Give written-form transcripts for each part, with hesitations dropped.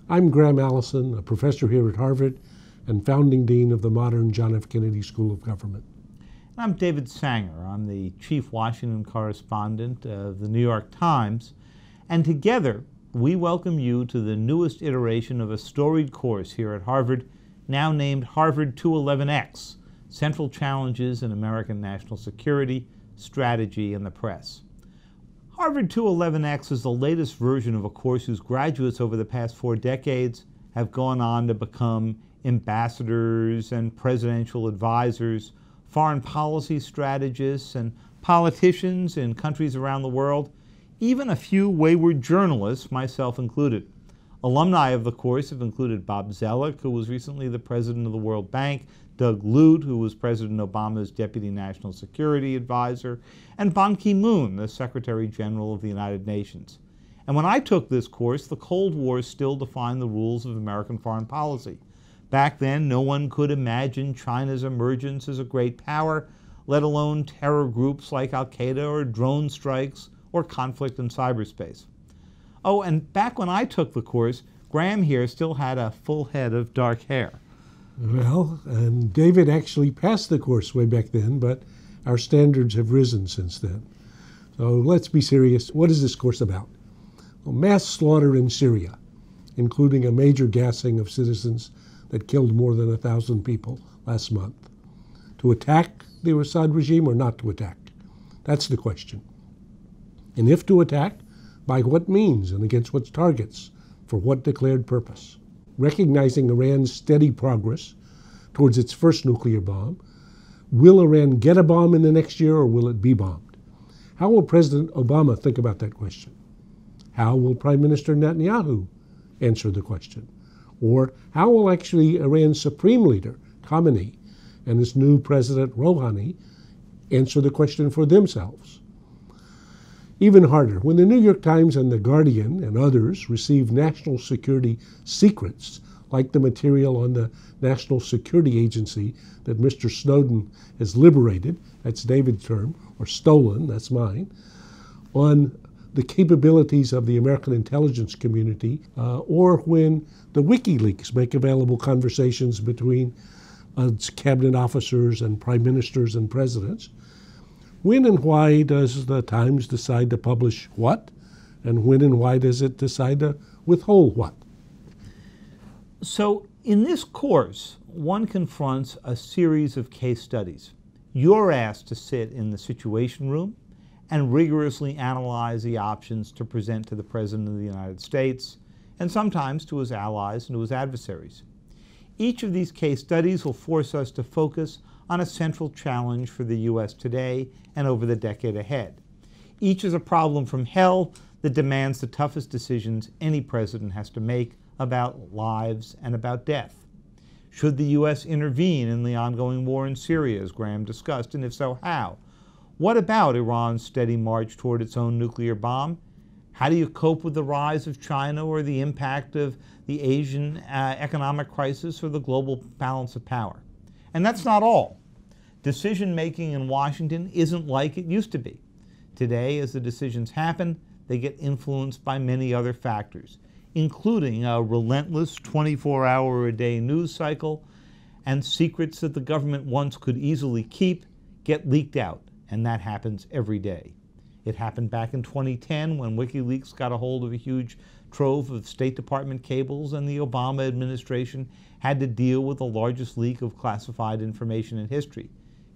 I'm Graham Allison, a professor here at Harvard and founding dean of the modern John F. Kennedy School of Government. I'm David Sanger. I'm the chief Washington correspondent of the New York Times, and together we welcome you to the newest iteration of a storied course here at Harvard, now named HarvardX, Central Challenges in American National Security, Strategy, and the Press. HarvardX is the latest version of a course whose graduates over the past 4 decades have gone on to become ambassadors and presidential advisors, foreign policy strategists, and politicians in countries around the world, even a few wayward journalists, myself included. Alumni of the course have included Bob Zoellick, who was recently the president of the World Bank, Doug Lute, who was President Obama's Deputy National Security Advisor, and Ban Ki-moon, the Secretary General of the United Nations. And when I took this course, the Cold War still defined the rules of American foreign policy. Back then, no one could imagine China's emergence as a great power, let alone terror groups like Al-Qaeda or drone strikes or conflict in cyberspace. Oh, and back when I took the course, Graham here still had a full head of dark hair. Well, and David actually passed the course way back then, but our standards have risen since then. So let's be serious. What is this course about? Well, mass slaughter in Syria, including a major gassing of citizens that killed more than 1,000 people last month. To attack the Assad regime or not to attack? That's the question. And if to attack, by what means and against what targets, for what declared purpose? Recognizing Iran's steady progress towards its first nuclear bomb, will Iran get a bomb in the next year or will it be bombed? How will President Obama think about that question? How will Prime Minister Netanyahu answer the question? Or how will actually Iran's supreme leader, Khamenei, and his new president, Rouhani, answer the question for themselves? Even harder, when the New York Times and The Guardian and others receive national security secrets, like the material on the National Security Agency that Mr. Snowden has liberated, that's David's term, or stolen, that's mine, on the capabilities of the American intelligence community, or when the WikiLeaks make available conversations between cabinet officers and prime ministers and presidents, when and why does the Times decide to publish what? And when and why does it decide to withhold what? So in this course, one confronts a series of case studies. You're asked to sit in the Situation Room and rigorously analyze the options to present to the President of the United States, and sometimes to his allies and to his adversaries. Each of these case studies will force us to focus on a central challenge for the U.S. today and over the decade ahead. Each is a problem from hell that demands the toughest decisions any president has to make about lives and about death. Should the U.S. intervene in the ongoing war in Syria, as Graham discussed, and if so, how? What about Iran's steady march toward its own nuclear bomb? How do you cope with the rise of China or the impact of the Asian economic crisis or the global balance of power? And that's not all. Decision-making in Washington isn't like it used to be. Today, as the decisions happen, they get influenced by many other factors, including a relentless 24-hour-a-day news cycle, and secrets that the government once could easily keep get leaked out, and that happens every day. It happened back in 2010 when WikiLeaks got a hold of a huge trove of State Department cables and the Obama administration had to deal with the largest leak of classified information in history.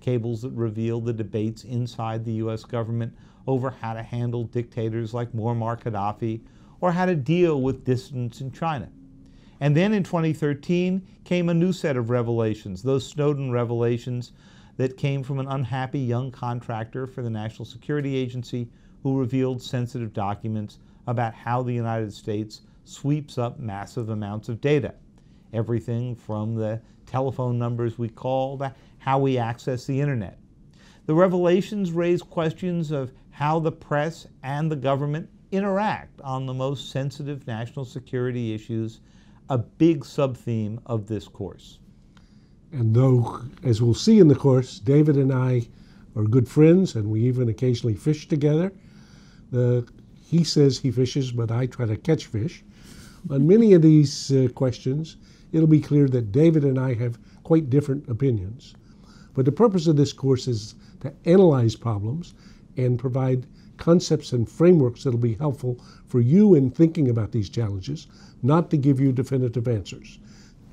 Cables that revealed the debates inside the U.S. government over how to handle dictators like Muammar Gaddafi or how to deal with dissidents in China. And then in 2013 came a new set of revelations, those Snowden revelations that came from an unhappy young contractor for the National Security Agency who revealed sensitive documents about how the United States sweeps up massive amounts of data. Everything from the telephone numbers we call to how we access the internet. The revelations raise questions of how the press and the government interact on the most sensitive national security issues, a big sub-theme of this course. And though, as we'll see in the course, David and I are good friends and we even occasionally fish together, he says he fishes, but I try to catch fish. On many of these questions, it'll be clear that David and I have quite different opinions. But the purpose of this course is to analyze problems and provide concepts and frameworks that'll be helpful for you in thinking about these challenges, not to give you definitive answers.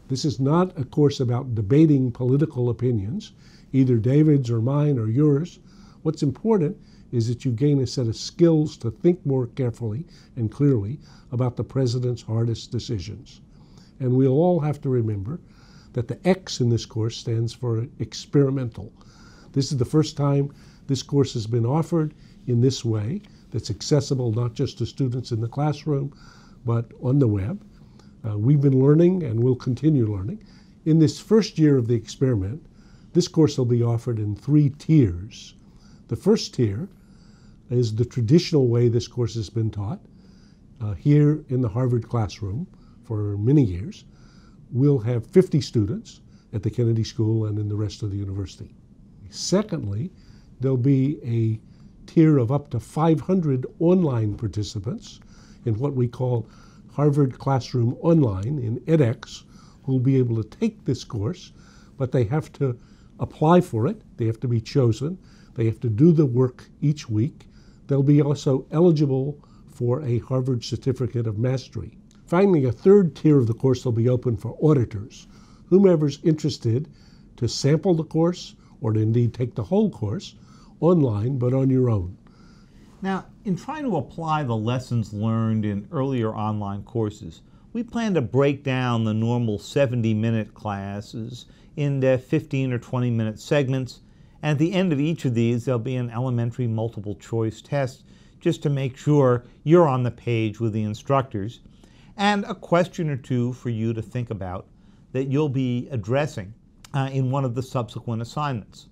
This is not a course about debating political opinions, either David's or mine or yours. What's important is that you gain a set of skills to think more carefully and clearly about the president's hardest decisions. And we'll all have to remember that the X in this course stands for experimental. This is the first time this course has been offered in this way, that's accessible not just to students in the classroom, but on the web. We've been learning and will continue learning. In this first year of the experiment, this course will be offered in 3 tiers. The first tier is the traditional way this course has been taught here in the Harvard classroom for many years. We'll have 50 students at the Kennedy School and in the rest of the university. Secondly, there'll be a tier of up to 500 online participants in what we call Harvard Classroom Online in edX, who will be able to take this course, but they have to apply for it, they have to be chosen, they have to do the work each week. They'll be also eligible for a Harvard Certificate of Mastery. Finally, a third tier of the course will be open for auditors, whomever's interested to sample the course or to indeed take the whole course online, but on your own. Now, in trying to apply the lessons learned in earlier online courses, we plan to break down the normal 70-minute classes into 15 or 20-minute segments. And at the end of each of these, there'll be an elementary multiple choice test just to make sure you're on the page with the instructors, and a question or two for you to think about that you'll be addressing in one of the subsequent assignments.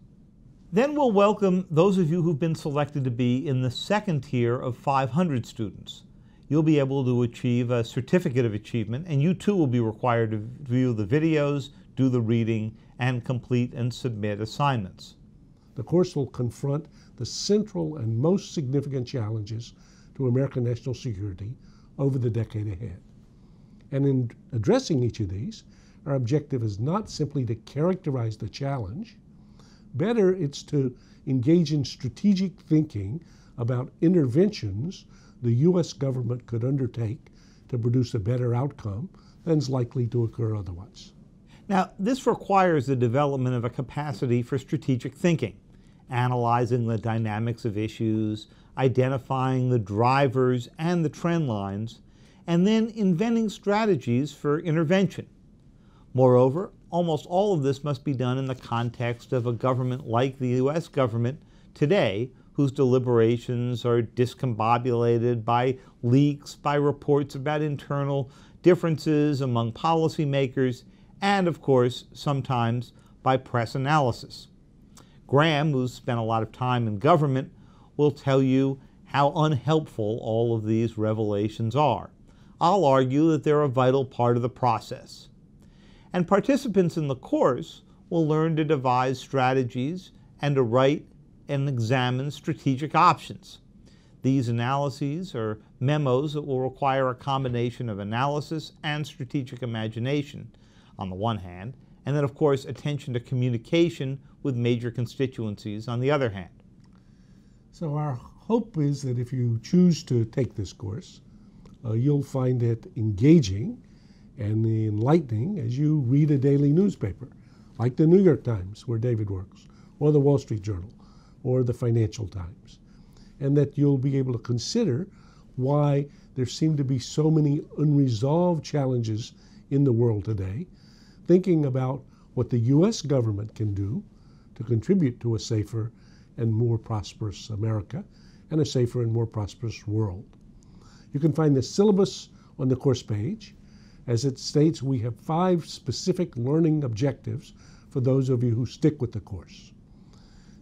Then we'll welcome those of you who've been selected to be in the second tier of 500 students. You'll be able to achieve a certificate of achievement, and you too will be required to view the videos, do the reading, and complete and submit assignments. The course will confront the central and most significant challenges to American national security over the decade ahead. And in addressing each of these, our objective is not simply to characterize the challenge. Better, it's to engage in strategic thinking about interventions the U.S. government could undertake to produce a better outcome than's likely to occur otherwise. Now, this requires the development of a capacity for strategic thinking, analyzing the dynamics of issues, identifying the drivers and the trend lines, and then inventing strategies for intervention. Moreover, almost all of this must be done in the context of a government like the U.S. government today, whose deliberations are discombobulated by leaks, by reports about internal differences among policymakers, and of course, sometimes by press analysis. Graham, who's spent a lot of time in government, will tell you how unhelpful all of these revelations are. I'll argue that they're a vital part of the process. And participants in the course will learn to devise strategies and to write and examine strategic options. These analyses are memos that will require a combination of analysis and strategic imagination on the one hand, and then of course attention to communication with major constituencies on the other hand. So our hope is that if you choose to take this course, you'll find it engaging and enlightening as you read a daily newspaper, like the New York Times, where David works, or the Wall Street Journal, or the Financial Times, and that you'll be able to consider why there seem to be so many unresolved challenges in the world today, thinking about what the U.S. government can do to contribute to a safer and more prosperous America and a safer and more prosperous world. You can find the syllabus on the course page. As it states, we have 5 specific learning objectives for those of you who stick with the course.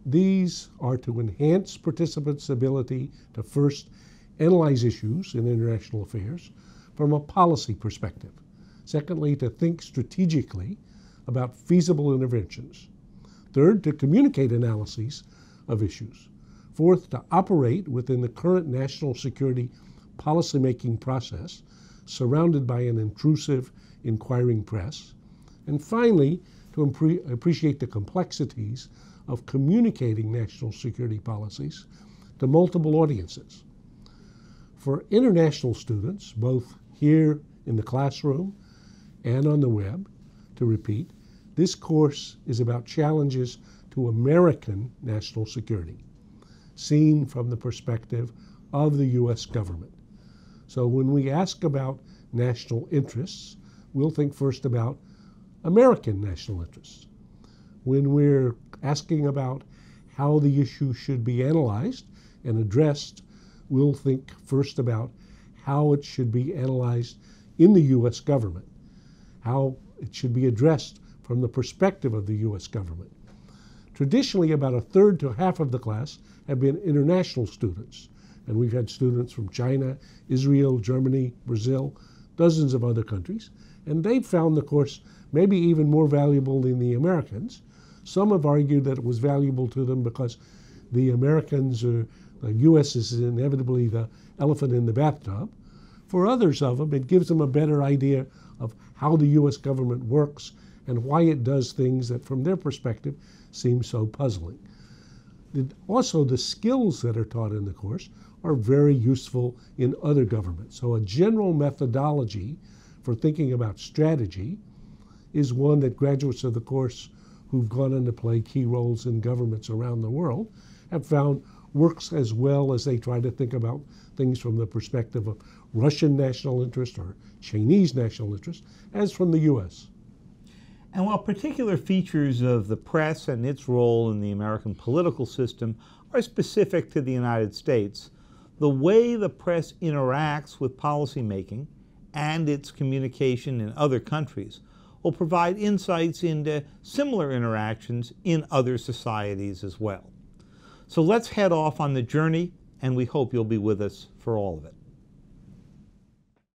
These are to enhance participants' ability to first analyze issues in international affairs from a policy perspective. Secondly, to think strategically about feasible interventions. Third, to communicate analyses of issues. Fourth, to operate within the current national security policymaking process surrounded by an intrusive, inquiring press. And finally, to appreciate the complexities of communicating national security policies to multiple audiences. For international students, both here in the classroom and on the web, to repeat, this course is about challenges to American national security, seen from the perspective of the U.S. government. So when we ask about national interests, we'll think first about American national interests. When we're asking about how the issue should be analyzed and addressed, we'll think first about how it should be analyzed in the U.S. government, how it should be addressed from the perspective of the U.S. government. Traditionally, about a third to half of the class have been international students, and we've had students from China, Israel, Germany, Brazil, dozens of other countries, and they've found the course maybe even more valuable than the Americans. Some have argued that it was valuable to them because the Americans, or the U.S. is inevitably the elephant in the bathtub. For others of them, it gives them a better idea of how the U.S. government works and why it does things that, from their perspective, seem so puzzling. Also, the skills that are taught in the course are very useful in other governments. So a general methodology for thinking about strategy is one that graduates of the course who've gone on to play key roles in governments around the world have found works as well as they try to think about things from the perspective of Russian national interest or Chinese national interest, as from the U.S. And while particular features of the press and its role in the American political system are specific to the United States, the way the press interacts with policymaking and its communication in other countries will provide insights into similar interactions in other societies as well. So let's head off on the journey, and we hope you'll be with us for all of it.